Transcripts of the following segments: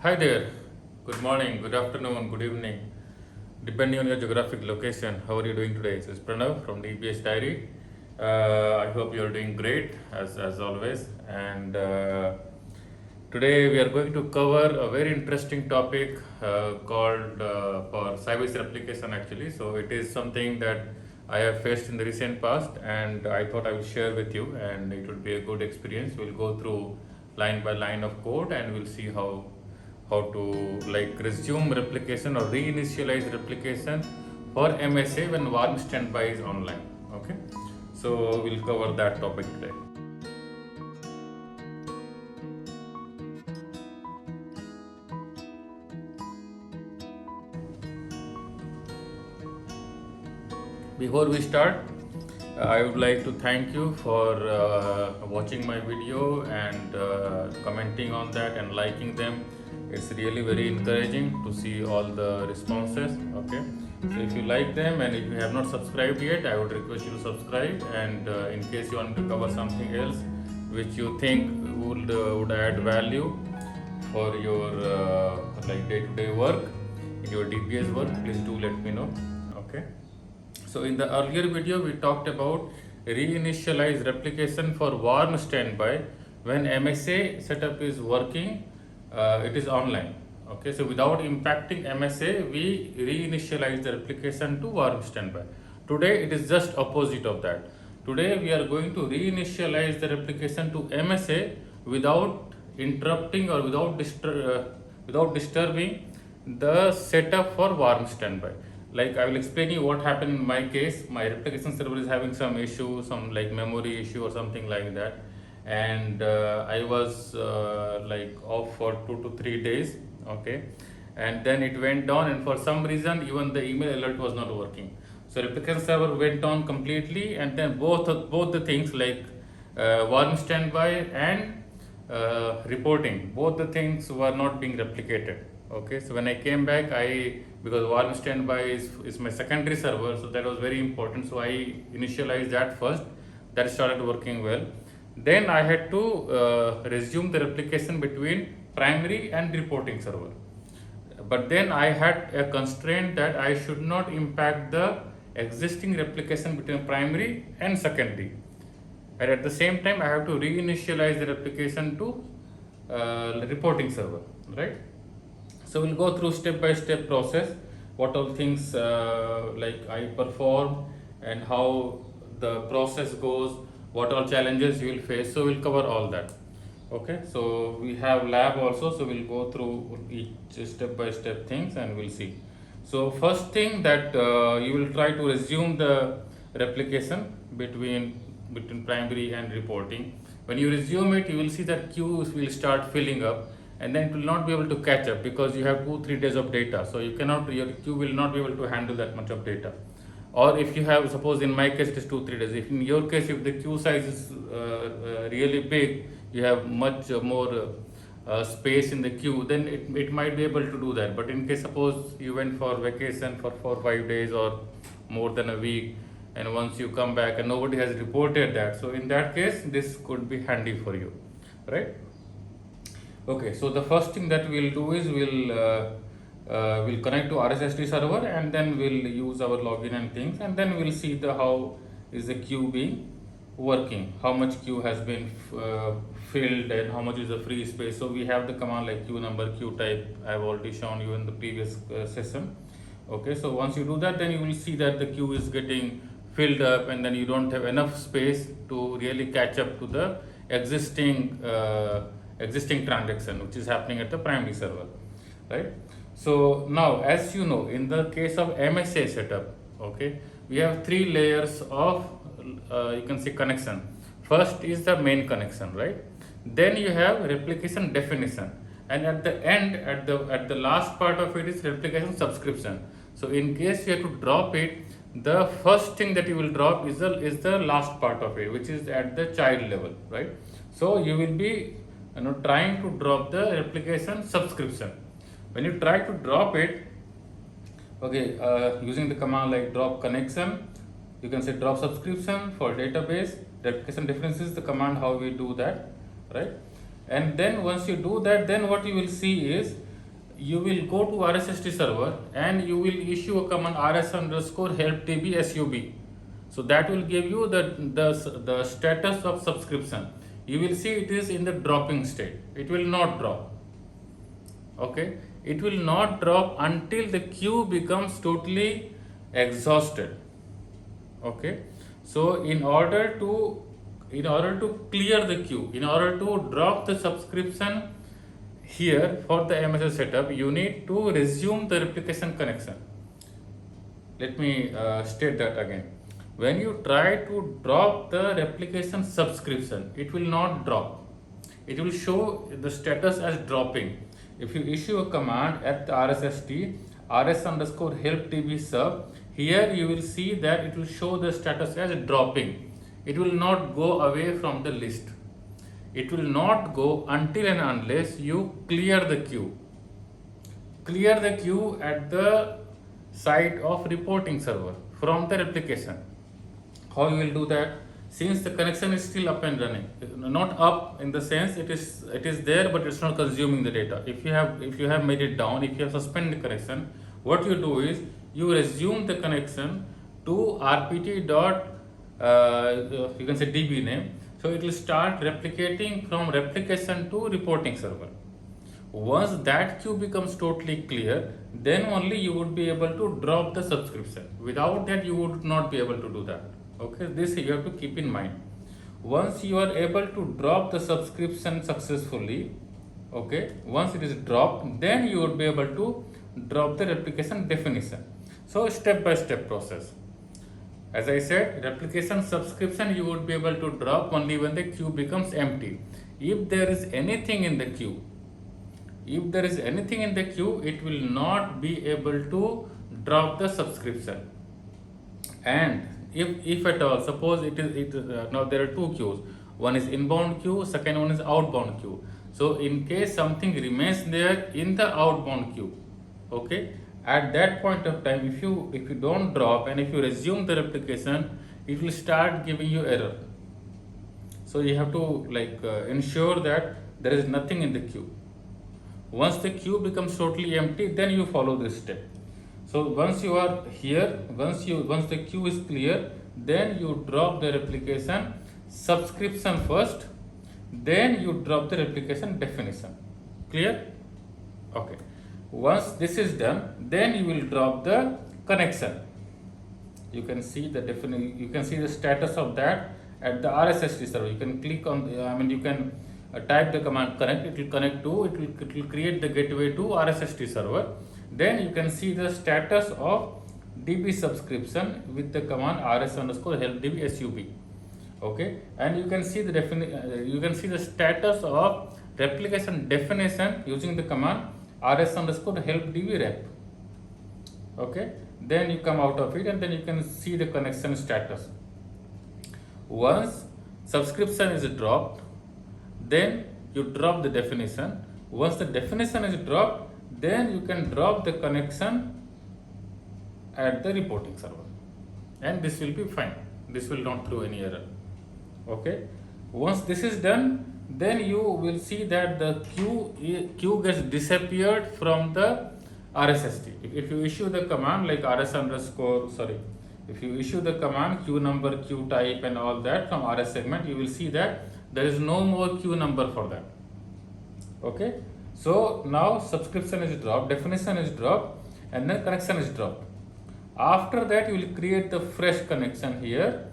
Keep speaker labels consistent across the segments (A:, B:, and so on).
A: Hi there. Good morning, good afternoon, good evening, depending on your geographic location. How are you doing today? This is Pranav from DBS Diary. I hope you are doing great as always. And today we are going to cover a very interesting topic called for Sybase replication actually. So it is something that I have faced in the recent past and I thought I will share with you and it will be a good experience. We'll go through line by line of code and we'll see how to like resume replication or re-initialize replication for MSA when warm standby is online. Okay, so we'll cover that topic today. Before we start, I would like to thank you for watching my video and commenting on that and liking them. It's really very encouraging to see all the responses. Okay, so if you like them and if you have not subscribed yet, I would request you to subscribe. And in case you want to cover something else which you think would add value for your like day-to-day work in your DPS work, please do let me know. Okay. So in the earlier video, we talked about re-initialize replication for warm standby when MSA setup is working, it is online. Okay, so without impacting MSA, we re-initialize the replication to warm standby. Today, it is just opposite of that. Today, we are going to re-initialize the replication to MSA without interrupting or without disturbing the setup for warm standby. Like I will explain you what happened in my case. My replication server is having some issue, some like memory issue or something like that, and I was like off for 2 to 3 days. Okay, and then it went down, and for some reason even the email alert was not working. So replication server went down completely, and then both the things like warm standby and reporting, both the things were not being replicated. Okay, so when I came back, because warm standby is my secondary server, so that was very important. So I initialized that first. That started working well. Then I had to resume the replication between primary and reporting server. But then I had a constraint that I should not impact the existing replication between primary and secondary. And at the same time, I have to re-initialize the replication to reporting server, right? So we'll go through step-by-step process, what all things like I perform and how the process goes, what all challenges you will face. So we'll cover all that. Okay, so we have lab also, so we'll go through each step-by-step things and we'll see. So first thing that you will try to resume the replication between primary and reporting. When you resume it, you will see that queues will start filling up, and then it will not be able to catch up because you have 2-3 days of data, so your queue will not be able to handle that much of data. Or if you have, suppose in my case it is 2-3 days, if in your case if the queue size is really big, you have much more space in the queue, then it might be able to do that. But in case suppose you went for vacation for 4-5 days or more than a week, and once you come back and nobody has reported that, so in that case this could be handy for you, right? Okay, so the first thing that we'll do is we'll connect to RSSD server, and then we'll use our login and things, and then we'll see how is the queue being working, how much queue has been filled and how much is the free space. So we have the command like queue number, queue type. I have already shown you in the previous session. Okay, so once you do that, then you will see that the queue is getting filled up, and then you don't have enough space to really catch up to the existing transaction which is happening at the primary server, right? So now, as you know, in the case of MSA setup, okay, we have 3 layers of you can say connection. First is the main connection, right? Then you have replication definition, and at the end, at the last part of it is replication subscription. So in case you have to drop it, the first thing that you will drop is the last part of it, which is at the child level, right? So you will be trying to drop the replication subscription. When you try to drop it, okay, using the command like drop connection, you can say drop subscription for database. Replication definition is the command how we do that, right? And then once you do that, then what you will see is you will go to RSST server and you will issue a command rs underscore help db sub. So that will give you the status of subscription. You will see it is in the dropping state. It will not drop. Okay, it will not drop until the queue becomes totally exhausted. Okay, so in order to clear the queue, in order to drop the subscription here for the MSA setup, you need to resume the replication connection. Let me state that again. When you try to drop the replication subscription, it will not drop. It will show the status as dropping. If you issue a command at the RSST rs underscore help db sub, here you will see that it will show the status as dropping. It will not go away from the list. It will not go until and unless you clear the queue. Clear the queue at the site of reporting server from the replication. How you will do that? Since the connection is still up and running, not up in the sense it is there, but it's not consuming the data. If you have made it down, if you have suspended the connection, what you do is you resume the connection to rpt dot you can say db name. So it will start replicating from replication to reporting server. Once that queue becomes totally clear, then only you would be able to drop the subscription. Without that, you would not be able to do that. Okay, this you have to keep in mind. Once you are able to drop the subscription successfully, okay, once it is dropped, then you would be able to drop the replication definition. So step by step process. As I said, replication subscription you would be able to drop only when the queue becomes empty. If there is anything in the queue, it will not be able to drop the subscription. And if at all, suppose now there are two queues. One is inbound queue, second one is outbound queue. So in case something remains there in the outbound queue, okay, at that point of time, if you don't drop and if you resume the replication, it will start giving you error. So you have to ensure that there is nothing in the queue. Once the queue becomes totally empty, then you follow this step. So once you are here, once the queue is clear, then you drop the replication subscription first, then you drop the replication definition. Clear? Okay. Once this is done, then you will drop the connection. You can see the you can see the status of that at the RSST server. You can click on you can type the command connect. It will connect to it will create the gateway to RSST server. Then you can see the status of db subscription with the command rs underscore help db sub. Okay, and you can see the status of replication definition using the command rs underscore help db rep. Okay, then you come out of it and then you can see the connection status. Once subscription is dropped, then you drop the definition. Once the definition is dropped, then you can drop the connection at the reporting server, and this will be fine. This will not throw any error. Okay, once this is done, then you will see that the queue gets disappeared from the RSST. If you issue the command like if you issue the command queue number, queue type and all that from RS segment, you will see that there is no more queue number for that. Okay, so now subscription is dropped, definition is dropped, and then connection is dropped. After that, you will create the fresh connection here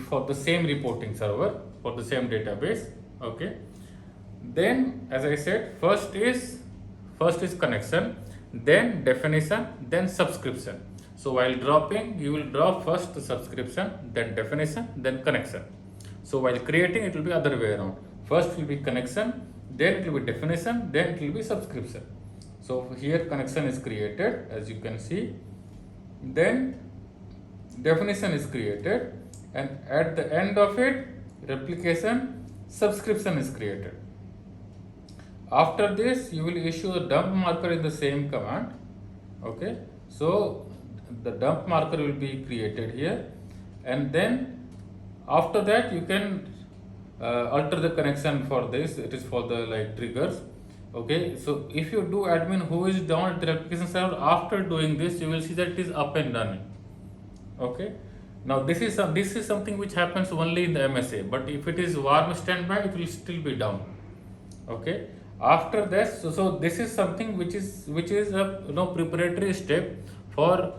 A: for the same reporting server, for the same database. Okay, then as I said, first is connection, then definition, then subscription. So while dropping, you will drop first the subscription, then definition, then connection. So while creating, it will be other way around. First will be connection, then it will be definition, then it will be subscription. So here connection is created, as you can see, then definition is created, and at the end of it, replication subscription is created. After this, you will issue a dump marker in the same command. Okay, so the dump marker will be created here, and then after that you can alter the connection for this. It is for the triggers. Okay, so if you do admin who is down at the replication server, after doing this, you will see that it is up and running. Okay, now this is something which happens only in the MSA, but if it is warm standby, it will still be down. Okay, after this, so this is something which is a preparatory step for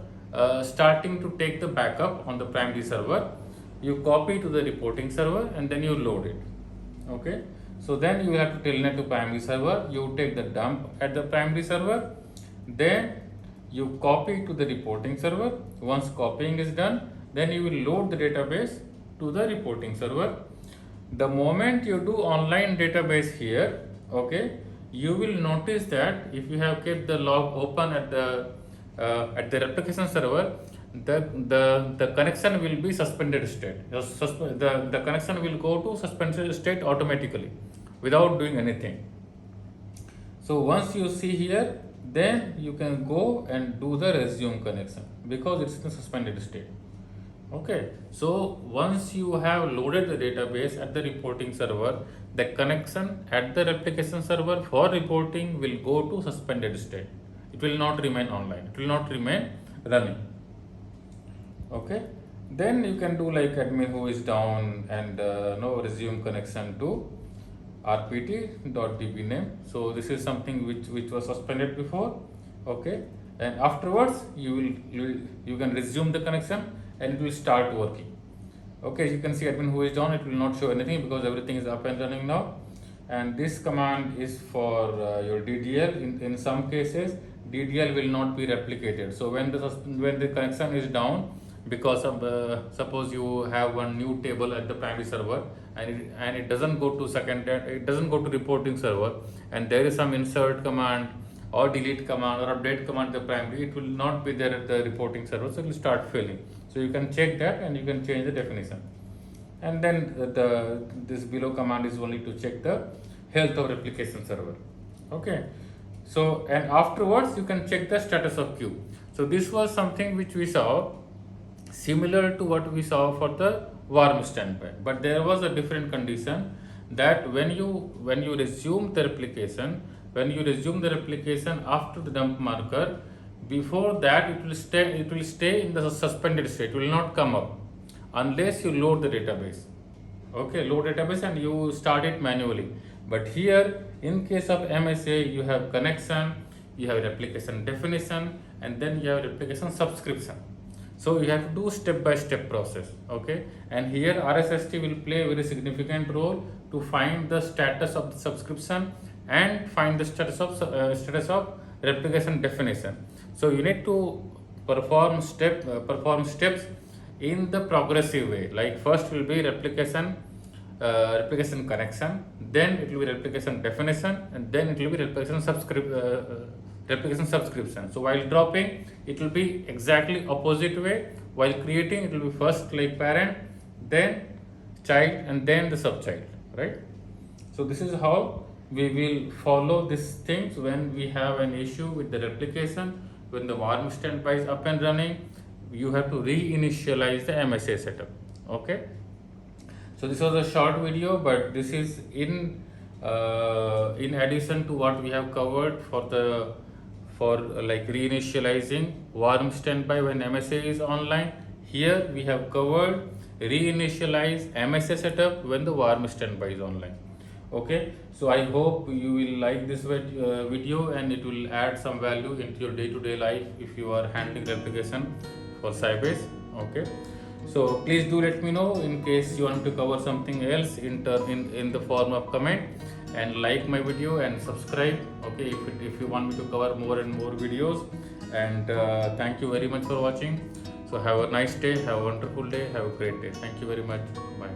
A: starting to take the backup on the primary server. You copy to the reporting server and then you load it. Okay, so then you have to telnet to primary server. You take the dump at the primary server, then you copy to the reporting server. Once copying is done, then you will load the database to the reporting server. The moment you do online database here, okay, you will notice that if you have kept the log open at the replication server, the connection will be suspended state. The connection will go to suspended state automatically without doing anything. So once you see here, then you can go and do the resume connection because it's in suspended state. Okay, so once you have loaded the database at the reporting server, the connection at the replication server for reporting will go to suspended state. It will not remain online. It will not remain running. Okay, then you can do like admin who is down and resume connection to rpt.db name. So this is something which was suspended before. Okay, and afterwards you can resume the connection and it will start working. Okay, you can see admin who is down, it will not show anything because everything is up and running now. And this command is for your DDL. In some cases, DDL will not be replicated. So when the connection is down, because of suppose you have one new table at the primary server and it doesn't go to reporting server, and there is some insert command or delete command or update command the primary, it will not be there at the reporting server, so it will start failing. So you can check that and you can change the definition. And then this below command is only to check the health of replication server. Okay, so and afterwards you can check the status of queue. So this was something which we saw similar to what we saw for the warm standby, but there was a different condition that when you resume the replication, after the dump marker, before that it will stay in the suspended state. It will not come up unless you load the database. Okay, load database and you start it manually. But here in case of MSA, you have connection, you have replication definition, and then you have replication subscription. So you have to do step-by-step process. Okay, and here RSST will play a very significant role to find the status of the subscription and find the status of replication definition. So you need to perform steps in the progressive way. Like first will be replication connection, then it will be replication definition, and then it will be replication subscription. So while dropping, it will be exactly opposite way. While creating, it will be first like parent, then child, and then the subchild, right? So this is how we will follow these things when we have an issue with the replication. When the warm standby is up and running, you have to re-initialize the MSA setup. Okay, so this was a short video, but this is in addition to what we have covered for like re-initializing warm standby when MSA is online. Here we have covered re-initialize MSA setup when the warm standby is online. Okay, so I hope you will like this video and it will add some value into your day-to-day life if you are handling replication for Sybase. Okay, so please do let me know in case you want to cover something else in the form of comment, and like my video and subscribe. Okay, if you want me to cover more and more videos. And thank you very much for watching. So have a nice day, have a wonderful day, have a great day. Thank you very much. Bye.